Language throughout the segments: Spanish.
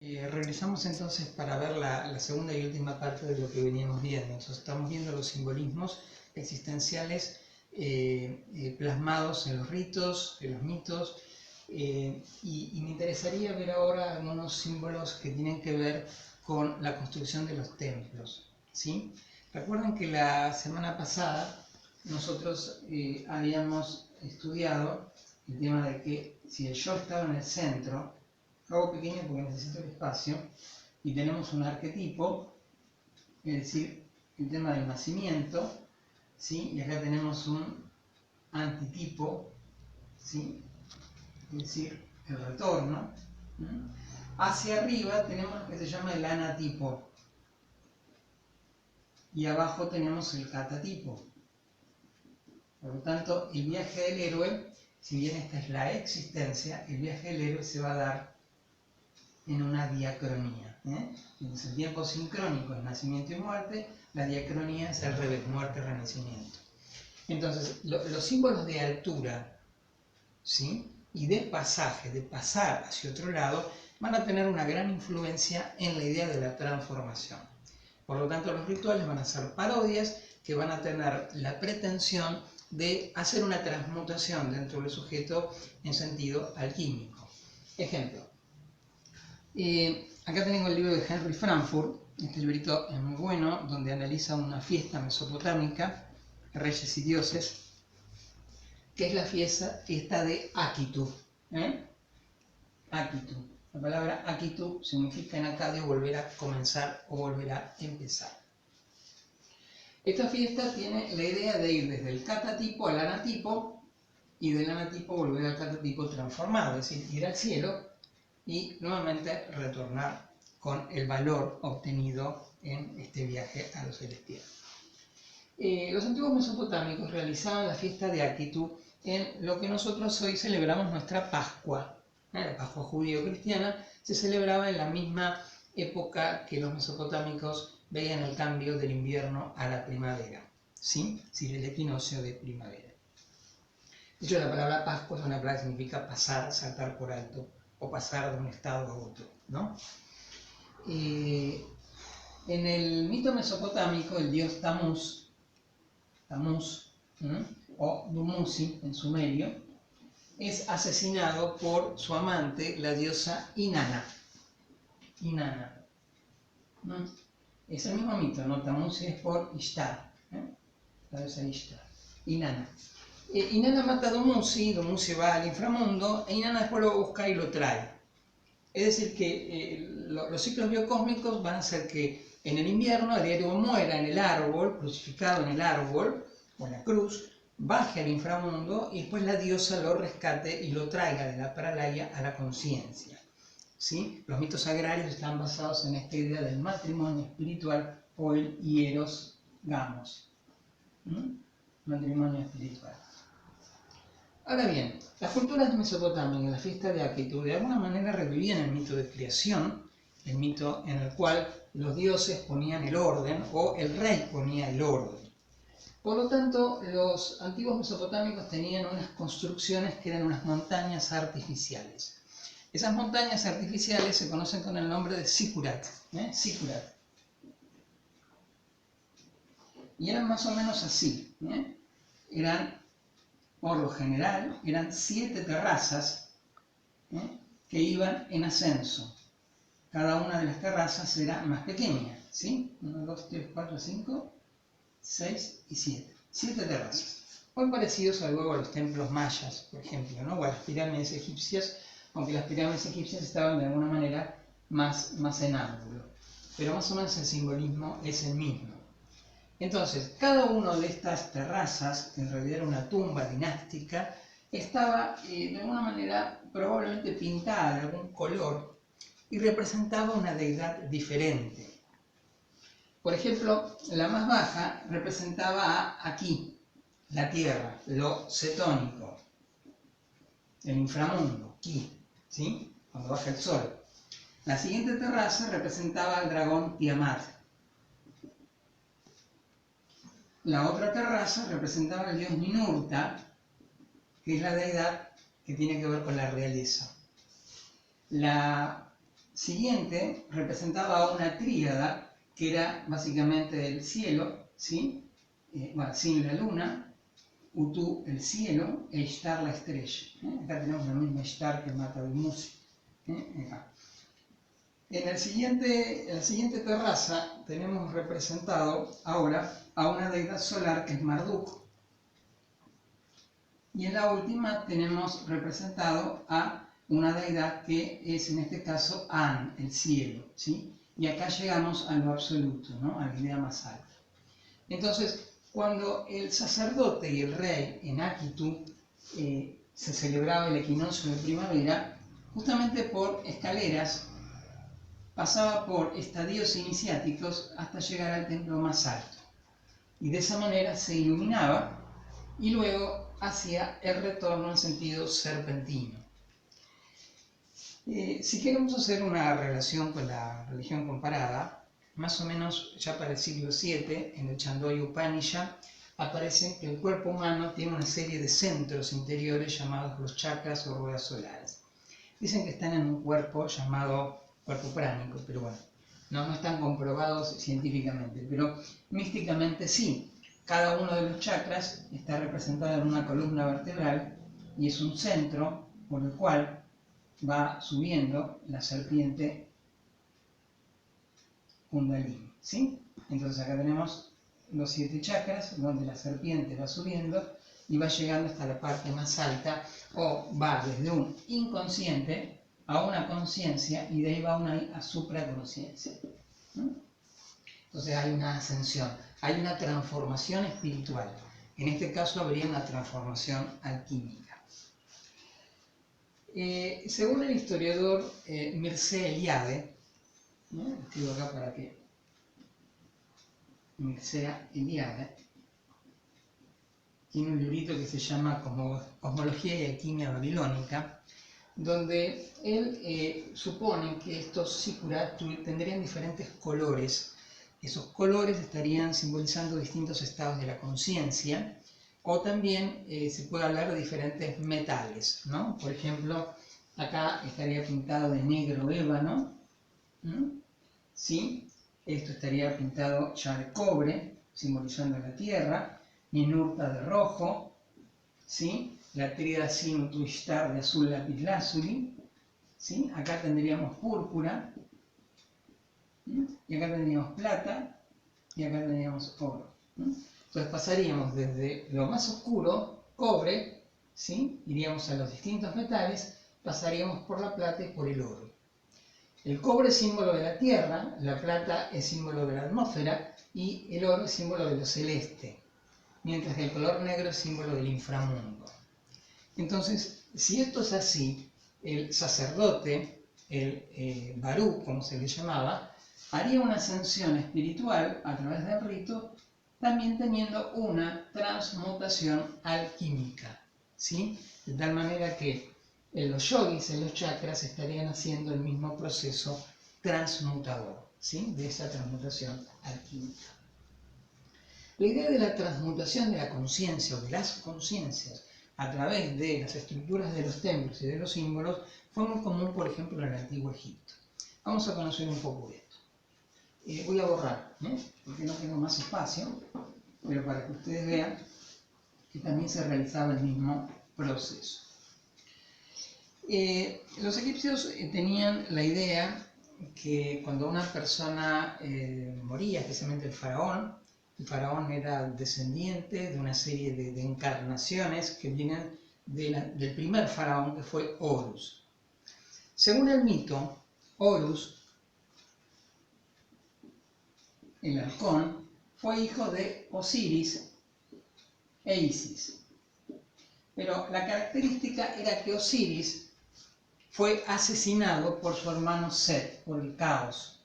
Regresamos entonces para ver la segunda y última parte de lo que veníamos viendo. Entonces, estamos viendo los simbolismos existenciales plasmados en los ritos, en los mitos, y me interesaría ver ahora algunos símbolos que tienen que ver con la construcción de los templos, ¿sí? Recuerden que la semana pasada nosotros habíamos estudiado el tema de que si el yo estaba en el centro, lo hago pequeño porque necesito el espacio, y tenemos un arquetipo, es decir, el tema del nacimiento, ¿sí? Y acá tenemos un antitipo, ¿sí? Es decir, el retorno. Hacia arriba tenemos lo que se llama el anatipo, y abajo tenemos el catatipo. Por lo tanto, el viaje del héroe, si bien esta es la existencia, el viaje del héroe se va a dar en una diacronía. Entonces, el tiempo sincrónico es nacimiento y muerte, la diacronía es al revés, muerte y renacimiento. Entonces, los símbolos de altura, ¿sí? Y de pasaje, de pasar hacia otro lado, van a tener una gran influencia en la idea de la transformación. Por lo tanto, los rituales van a ser parodias que van a tener la pretensión de hacer una transmutación dentro del sujeto en sentido alquímico. Ejemplo. Acá tengo el libro de Henry Frankfurt. Este librito es muy bueno, donde analiza una fiesta mesopotámica, Reyes y Dioses, que es la fiesta de Akitu. Akitu. La palabra Akitu significa en acadio volver a comenzar o volver a empezar. Esta fiesta tiene la idea de ir desde el catatipo al anatipo, y del anatipo volver al catatipo transformado, es decir, ir al cielo y nuevamente retornar con el valor obtenido en este viaje a lo celestial. Los antiguos mesopotámicos realizaban la fiesta de Akitu en lo que nosotros hoy celebramos nuestra Pascua. La Pascua judío-cristiana se celebraba en la misma época que los mesopotámicos veían el cambio del invierno a la primavera, ¿sí? Es decir, el equinoccio de primavera. De hecho, la palabra Pascua es una palabra que significa pasar, saltar por alto, o pasar de un estado a otro, ¿no? En el mito mesopotámico, el dios Tamuz, o Dumuzi en sumerio, es asesinado por su amante, la diosa Inanna. Es el mismo mito, ¿no? Tamuz es por Ishtar, la diosa Ishtar, Inanna. Inanna mata a Dumuzi va al inframundo, e Inanna después lo busca y lo trae. Es decir, que los ciclos biocósmicos van a hacer que en el invierno el héroe muera en el árbol, crucificado en el árbol, o en la cruz, baje al inframundo y después la diosa lo rescate y lo traiga de la pralaya a la conciencia. ¿Sí? Los mitos agrarios están basados en esta idea del matrimonio espiritual o el hieros gamos. Matrimonio espiritual. Ahora bien, las culturas mesopotámicas, la fiesta de Akitu, de alguna manera revivían el mito de creación, el mito en el cual los dioses ponían el orden o el rey ponía el orden. Por lo tanto, los antiguos mesopotámicos tenían unas construcciones que eran unas montañas artificiales. Esas montañas artificiales se conocen con el nombre de Zikurat. Y eran más o menos así. Por lo general, eran 7 terrazas que iban en ascenso. Cada una de las terrazas era más pequeña, ¿sí? 1, 2, 3, 4, 5, 6 y 7. 7 terrazas. Muy parecidos luego a los templos mayas, por ejemplo, ¿no? O a las pirámides egipcias, aunque las pirámides egipcias estaban de alguna manera más en ángulo. Pero más o menos el simbolismo es el mismo. Entonces, cada una de estas terrazas, que en realidad era una tumba dinástica, estaba de alguna manera probablemente pintada de algún color y representaba una deidad diferente. Por ejemplo, la más baja representaba a Aquí, la tierra, lo cetónico, el inframundo, Ki, ¿sí? Cuando baja el sol. La siguiente terraza representaba al dragón Tiamat. La otra terraza representaba al dios Ninurta, que es la deidad que tiene que ver con la realeza. La siguiente representaba a una tríada que era básicamente el cielo, ¿sí? Bueno, sin la luna, Utu el cielo e Ishtar la estrella. Acá tenemos la misma Ishtar que mata de Musi. Acá. En la siguiente terraza tenemos representado ahora a una deidad solar que es Marduk. Y en la última tenemos representado a una deidad que es en este caso An, el cielo, ¿sí? Y acá llegamos a lo absoluto, ¿no? A la idea más alta. Entonces, cuando el sacerdote y el rey en Akitu se celebraba el equinoccio de primavera, justamente por escaleras pasaba por estadios iniciáticos hasta llegar al templo más alto. Y de esa manera se iluminaba y luego hacía el retorno en sentido serpentino. Si queremos hacer una relación con la religión comparada, más o menos ya para el siglo VII, en el Chandogya Upanishad, aparece que el cuerpo humano tiene una serie de centros interiores llamados los chakras o ruedas solares. Dicen que están en un cuerpo llamado cuerpo pránico, pero bueno, no están comprobados científicamente, pero místicamente sí. Cada uno de los chakras está representado en una columna vertebral y es un centro por el cual va subiendo la serpiente Kundalini, ¿sí? Entonces acá tenemos los 7 chakras donde la serpiente va subiendo y va llegando hasta la parte más alta, o va desde un inconsciente a una conciencia y de ahí va a supraconciencia, ¿no? Entonces hay una ascensión, hay una transformación espiritual. En este caso habría una transformación alquímica. Según el historiador Mircea Eliade, ¿no? Escribo acá para que Mircea Eliade tiene un librito que se llama Cosmología y Alquimia Babilónica, donde él supone que estos sikurat tendrían diferentes colores. Esos colores estarían simbolizando distintos estados de la conciencia, o también se puede hablar de diferentes metales, ¿no? Por ejemplo, acá estaría pintado de negro ébano, ¿no? ¿Sí? Esto estaría pintado ya de cobre, simbolizando la tierra, Ninurta de rojo, ¿sí? La tríada Sin Utu Ishtar de azul lapislázuli, ¿sí? Acá tendríamos púrpura, y acá tendríamos plata, y acá tendríamos oro. Entonces pasaríamos desde lo más oscuro, cobre, ¿sí? Iríamos a los distintos metales, pasaríamos por la plata y por el oro. El cobre es símbolo de la tierra, la plata es símbolo de la atmósfera y el oro es símbolo de lo celeste, mientras que el color negro es símbolo del inframundo. Entonces, si esto es así, el sacerdote, el Barú, como se le llamaba, haría una ascensión espiritual a través del rito, también teniendo una transmutación alquímica, ¿sí? De tal manera que los yogis en los chakras estarían haciendo el mismo proceso transmutador, ¿sí? De esa transmutación alquímica. La idea de la transmutación de la conciencia o de las conciencias a través de las estructuras de los templos y de los símbolos fue muy común, por ejemplo, en el Antiguo Egipto. Vamos a conocer un poco de esto. Voy a borrar, porque no tengo más espacio, pero para que ustedes vean que también se realizaba el mismo proceso. Los egipcios tenían la idea que cuando una persona moría, especialmente el faraón era descendiente de una serie de encarnaciones que vienen del primer faraón, que fue Horus. Según el mito, Horus, el halcón, fue hijo de Osiris e Isis. Pero la característica era que Osiris fue asesinado por su hermano Set, por el caos,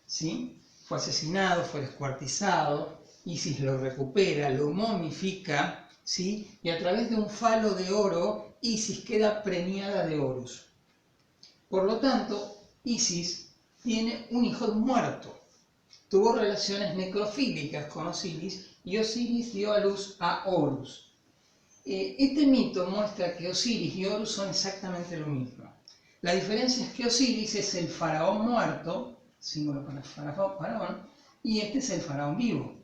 ¿sí? Fue asesinado, fue descuartizado, Isis lo recupera, lo momifica, ¿sí? Y a través de un falo de oro, Isis queda preñada de Horus. Por lo tanto, Isis tiene un hijo muerto. Tuvo relaciones necrofílicas con Osiris y Osiris dio a luz a Horus. Este mito muestra que Osiris y Horus son exactamente lo mismo. La diferencia es que Osiris es el faraón muerto, símbolo para el faraón, y este es el faraón vivo.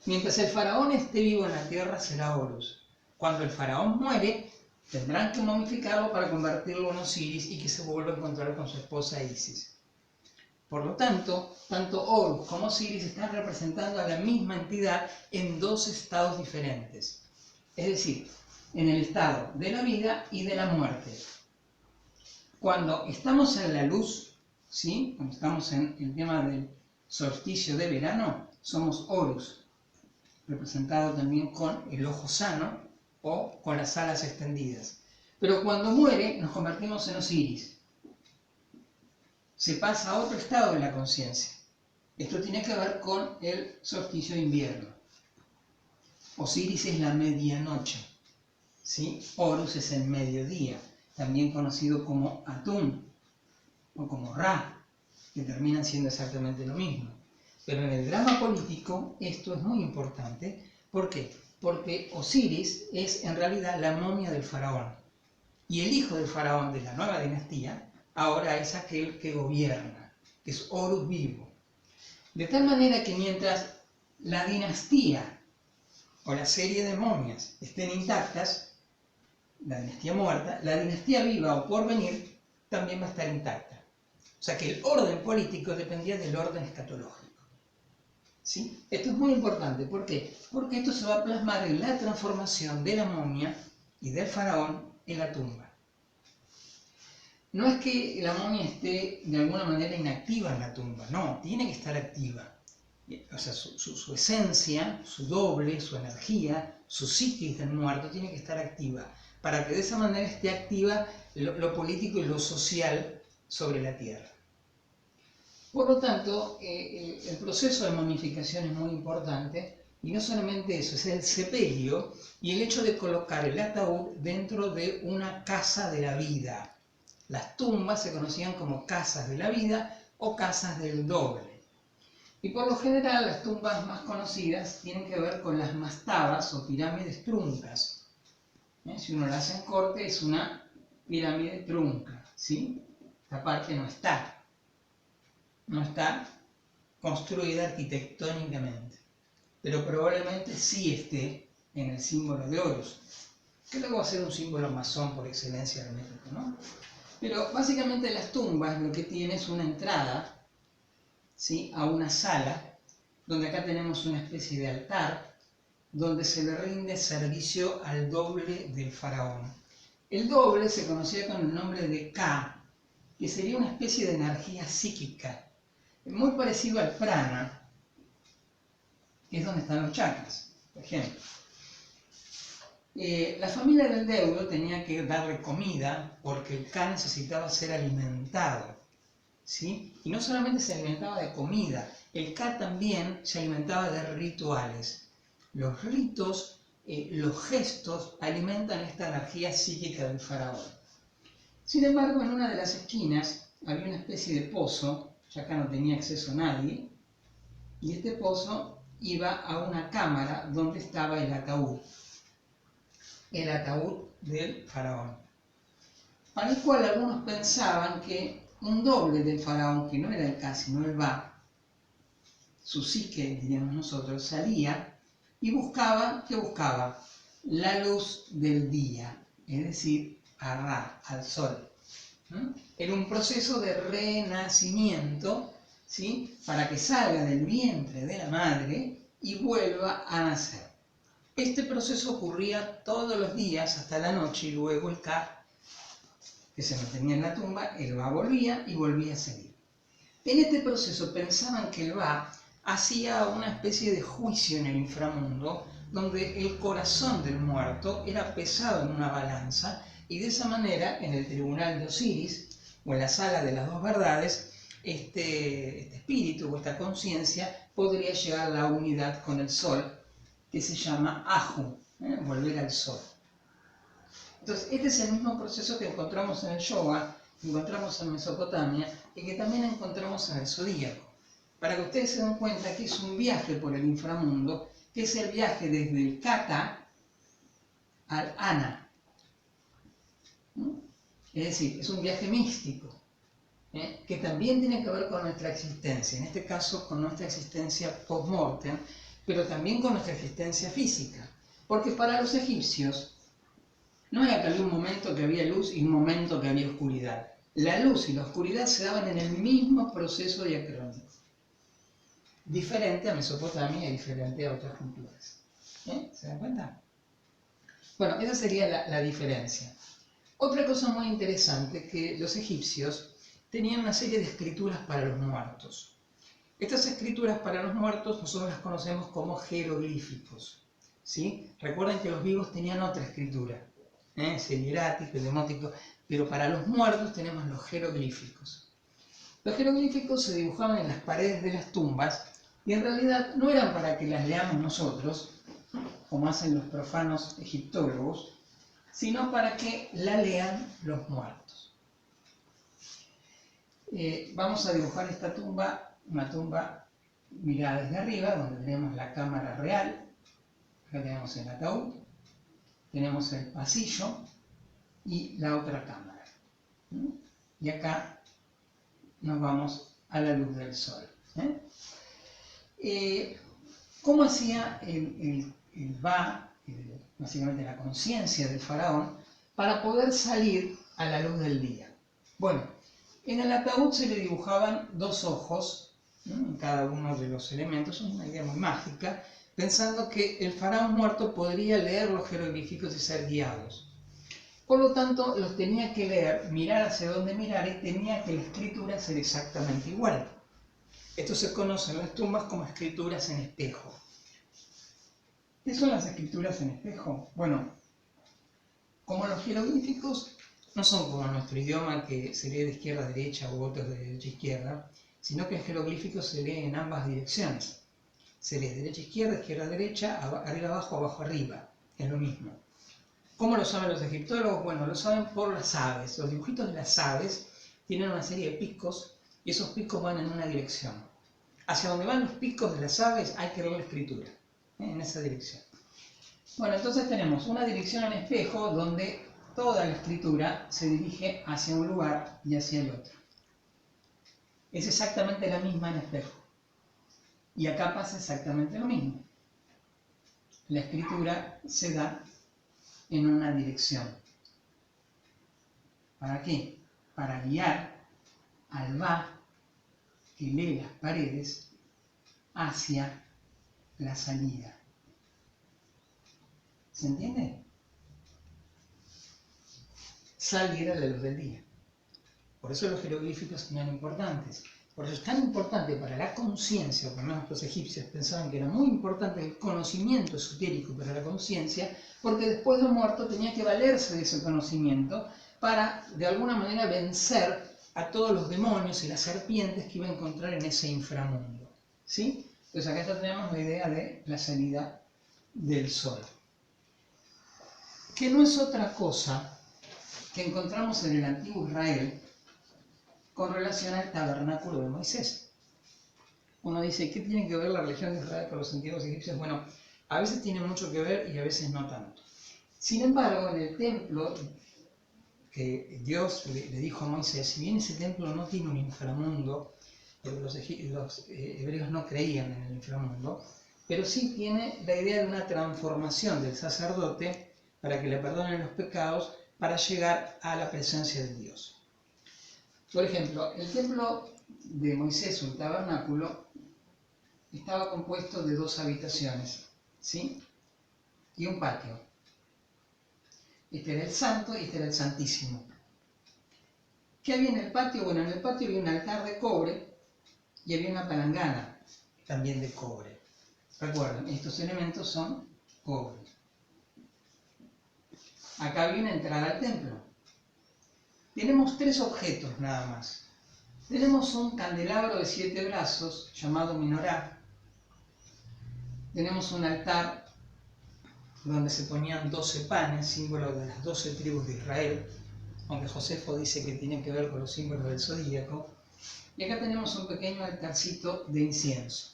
Mientras el faraón esté vivo en la tierra será Horus. Cuando el faraón muere, tendrán que momificarlo para convertirlo en Osiris y que se vuelva a encontrar con su esposa Isis. Por lo tanto, tanto Horus como Osiris están representando a la misma entidad en dos estados diferentes. Es decir, en el estado de la vida y de la muerte. Cuando estamos en la luz, ¿sí? Cuando estamos en el tema del solsticio de verano, somos Horus, representado también con el ojo sano o con las alas extendidas. Pero cuando muere, nos convertimos en Osiris. Se pasa a otro estado de la conciencia. Esto tiene que ver con el solsticio de invierno. Osiris es la medianoche, ¿sí? Horus es el mediodía, también conocido como Atún o como Ra, que terminan siendo exactamente lo mismo. Pero en el drama político esto es muy importante. ¿Por qué? Porque Osiris es en realidad la momia del faraón. Y el hijo del faraón de la nueva dinastía ahora es aquel que gobierna, que es Horus vivo. De tal manera que mientras la dinastía o la serie de momias estén intactas, la dinastía muerta, la dinastía viva o por venir también va a estar intacta. O sea que el orden político dependía del orden escatológico. ¿Sí? Esto es muy importante. ¿Por qué? Porque esto se va a plasmar en la transformación de la momia y del faraón en la tumba. No es que la momia esté de alguna manera inactiva en la tumba, no, tiene que estar activa. O sea, su esencia, su doble, su energía, su psiquis del muerto tiene que estar activa, para que de esa manera esté activa lo político y lo social sobre la tierra. Por lo tanto, el proceso de momificación es muy importante, y no solamente eso, es el sepelio y el hecho de colocar el ataúd dentro de una casa de la vida. Las tumbas se conocían como casas de la vida o casas del doble. Y por lo general las tumbas más conocidas tienen que ver con las mastabas o pirámides truncas. Si uno la hace en corte es una pirámide trunca, ¿sí? Esta parte no está construida arquitectónicamente, pero probablemente sí esté en el símbolo de Horus, que luego va a ser un símbolo masón por excelencia hermético, ¿no? Pero básicamente las tumbas lo que tienen es una entrada, ¿sí?, a una sala, donde acá tenemos una especie de altar, donde se le rinde servicio al doble del faraón. El doble se conocía con el nombre de Ka, que sería una especie de energía psíquica, muy parecido al prana, que es donde están los chakras, por ejemplo. La familia del deudo tenía que darle comida porque el Ka necesitaba ser alimentado, ¿sí? Y no solamente se alimentaba de comida, el Ka también se alimentaba de rituales. Los ritos, los gestos alimentan esta energía psíquica del faraón. Sin embargo, en una de las esquinas había una especie de pozo, ya acá no tenía acceso nadie, y este pozo iba a una cámara donde estaba el ataúd del faraón, para el cual algunos pensaban que un doble del faraón, que no era el Ka sino el Ba, su psique, diríamos nosotros, salía y buscaba la luz del día, es decir, a Ra, al sol. Era un proceso de renacimiento, ¿sí?, para que salga del vientre de la madre y vuelva a nacer. Este proceso ocurría todos los días hasta la noche y luego el Ka, que se mantenía en la tumba, el Ba volvía y volvía a salir. En este proceso pensaban que el Ba hacía una especie de juicio en el inframundo, donde el corazón del muerto era pesado en una balanza y de esa manera en el tribunal de Osiris o en la sala de las dos verdades este espíritu o esta conciencia podría llegar a la unidad con el sol, que se llama Aju, volver al sol. Entonces, este es el mismo proceso que encontramos en el yoga, que encontramos en Mesopotamia y que también encontramos en el zodíaco. Para que ustedes se den cuenta que es un viaje por el inframundo, que es el viaje desde el Kata al Ana. Es decir, es un viaje místico, que también tiene que ver con nuestra existencia, en este caso con nuestra existencia post-mortem, pero también con nuestra existencia física. Porque para los egipcios no era que había un momento que había luz y un momento que había oscuridad. La luz y la oscuridad se daban en el mismo proceso diacrónico. Diferente a Mesopotamia y diferente a otras culturas. ¿Se dan cuenta? Bueno, esa sería la diferencia. Otra cosa muy interesante, que los egipcios tenían una serie de escrituras para los muertos. Estas escrituras para los muertos nosotros las conocemos como jeroglíficos, ¿sí? Recuerden que los vivos tenían otra escritura, el hierático, el demótico, pero para los muertos tenemos los jeroglíficos. Los jeroglíficos se dibujaban en las paredes de las tumbas y en realidad no eran para que las leamos nosotros, como hacen los profanos egiptólogos, sino para que la lean los muertos. Vamos a dibujar esta tumba, una tumba mirada desde arriba, donde tenemos la cámara real, acá tenemos el ataúd, tenemos el pasillo y la otra cámara. Y acá nos vamos a la luz del sol. ¿Cómo hacía el Ba, básicamente la conciencia del faraón, para poder salir a la luz del día? Bueno, en el ataúd se le dibujaban dos ojos en cada uno de los elementos, una idea muy mágica, pensando que el faraón muerto podría leer los jeroglíficos y ser guiados. Por lo tanto, los tenía que leer, mirar hacia donde mirar, y tenía que la escritura ser exactamente igual. Esto se conoce en las tumbas como escrituras en espejo. ¿Qué son las escrituras en espejo? Bueno, como los jeroglíficos no son como nuestro idioma, que se lee de izquierda a derecha u otros de derecha a izquierda, sino que el jeroglífico se lee en ambas direcciones. Se lee derecha a izquierda, izquierda a derecha, arriba abajo, abajo arriba. Es lo mismo. ¿Cómo lo saben los egiptólogos? Bueno, lo saben por las aves. Los dibujitos de las aves tienen una serie de picos y esos picos van en una dirección. Hacia donde van los picos de las aves hay que leer la escritura, en esa dirección. Bueno, entonces tenemos una dirección en espejo donde toda la escritura se dirige hacia un lugar y hacia el otro. Es exactamente la misma en espejo. Y acá pasa exactamente lo mismo. La escritura se da en una dirección. ¿Para qué? Para guiar al Ba, que lee las paredes, hacia la salida. ¿Se entiende? Salir a la luz del día. Por eso los jeroglíficos son tan importantes. Por eso es tan importante para la conciencia, por lo menos los egipcios pensaban que era muy importante el conocimiento esotérico para la conciencia, porque después de muerto tenía que valerse de ese conocimiento para, de alguna manera, vencer a todos los demonios y las serpientes que iba a encontrar en ese inframundo. ¿Sí? Entonces acá ya tenemos la idea de la salida del sol, que no es otra cosa que encontramos en el antiguo Israel con relación al tabernáculo de Moisés. Uno dice, ¿qué tiene que ver la religión de Israel con los antiguos egipcios? Bueno, a veces tiene mucho que ver y a veces no tanto. Sin embargo, en el templo que Dios le dijo a Moisés, si bien ese templo no tiene un inframundo, porque los hebreos no creían en el inframundo, pero sí tiene la idea de una transformación del sacerdote para que le perdonen los pecados, para llegar a la presencia de Dios. Por ejemplo, el templo de Moisés, o el tabernáculo, estaba compuesto de dos habitaciones, ¿sí? Y un patio. Este era el santo y este era el santísimo. ¿Qué había en el patio? Bueno, en el patio había un altar de cobre y había una palangana también de cobre. Recuerden, estos elementos son cobre. Acá había una entrada al templo. Tenemos tres objetos nada más. Tenemos un candelabro de 7 brazos llamado menorá. Tenemos un altar donde se ponían 12 panes, símbolo de las 12 tribus de Israel, aunque Josefo dice que tiene que ver con los símbolos del zodíaco. Y acá tenemos un pequeño altarcito de incienso.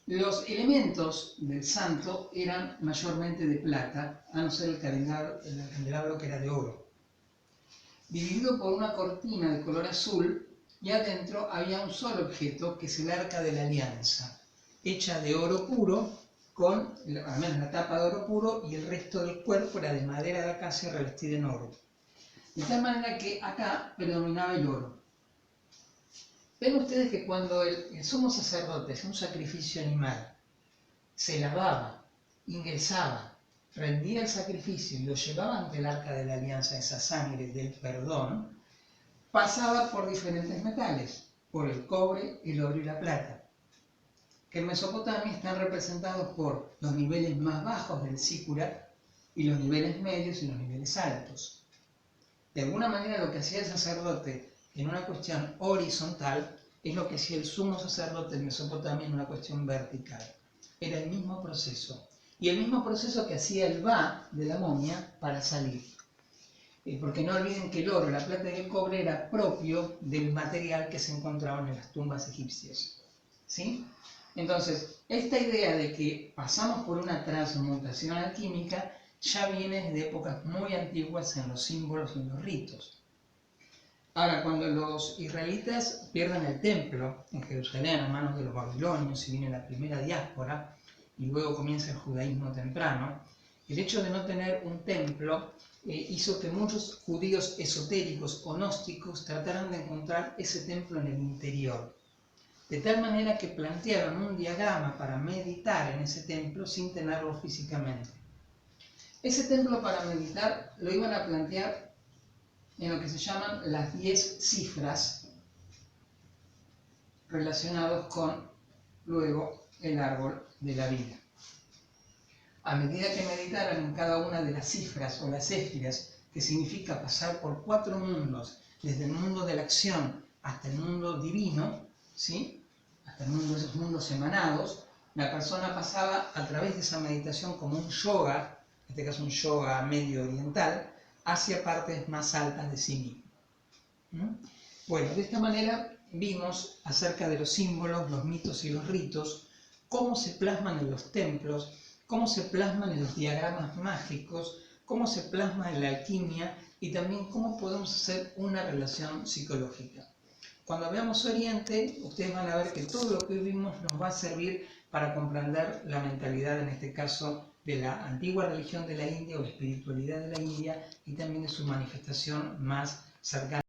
Los elementos del santo eran mayormente de plata, a no ser el candelabro que era de oro. Dividido por una cortina de color azul, y adentro había un solo objeto, que es el arca de la alianza, hecha de oro puro, con al menos la tapa de oro puro, y el resto del cuerpo era de madera de acacia revestida en oro. De tal manera que acá predominaba el oro. Ven ustedes que cuando el sumo sacerdote hacía un sacrificio animal, se lavaba, ingresaba, rendía el sacrificio y lo llevaba ante el arca de la alianza, esa sangre del perdón, pasaba por diferentes metales, por el cobre, el oro y la plata, que en Mesopotamia están representados por los niveles más bajos del Sícurat y los niveles medios y los niveles altos. De alguna manera lo que hacía el sacerdote en una cuestión horizontal es lo que hacía el sumo sacerdote en Mesopotamia en una cuestión vertical. Era el mismo proceso. Y el mismo proceso que hacía el Ba de la momia para salir. Porque no olviden que el oro, la plata y el cobre era propio del material que se encontraban en las tumbas egipcias. ¿Sí? Entonces, esta idea de que pasamos por una transmutación alquímica ya viene desde épocas muy antiguas en los símbolos y en los ritos. Ahora, cuando los israelitas pierden el templo en Jerusalén a manos de los babilonios y viene la primera diáspora, y luego comienza el judaísmo temprano, el hecho de no tener un templo hizo que muchos judíos esotéricos o gnósticos trataran de encontrar ese templo en el interior. De tal manera que plantearon un diagrama para meditar en ese templo sin tenerlo físicamente. Ese templo para meditar lo iban a plantear en lo que se llaman las 10 cifras relacionados con, luego, el árbol de la vida. A medida que meditaran en cada una de las cifras o las éfiras, que significa pasar por 4 mundos, desde el mundo de la acción hasta el mundo divino, ¿sí? Hasta el mundo de esos mundos emanados, la persona pasaba a través de esa meditación como un yoga, en este caso un yoga medio oriental, hacia partes más altas de sí mismo. Bueno, de esta manera vimos acerca de los símbolos, los mitos y los ritos, cómo se plasman en los templos, cómo se plasman en los diagramas mágicos, cómo se plasma en la alquimia y también cómo podemos hacer una relación psicológica. Cuando veamos Oriente, ustedes van a ver que todo lo que hoy vimos nos va a servir para comprender la mentalidad, en este caso, de la antigua religión de la India o la espiritualidad de la India y también de su manifestación más cercana.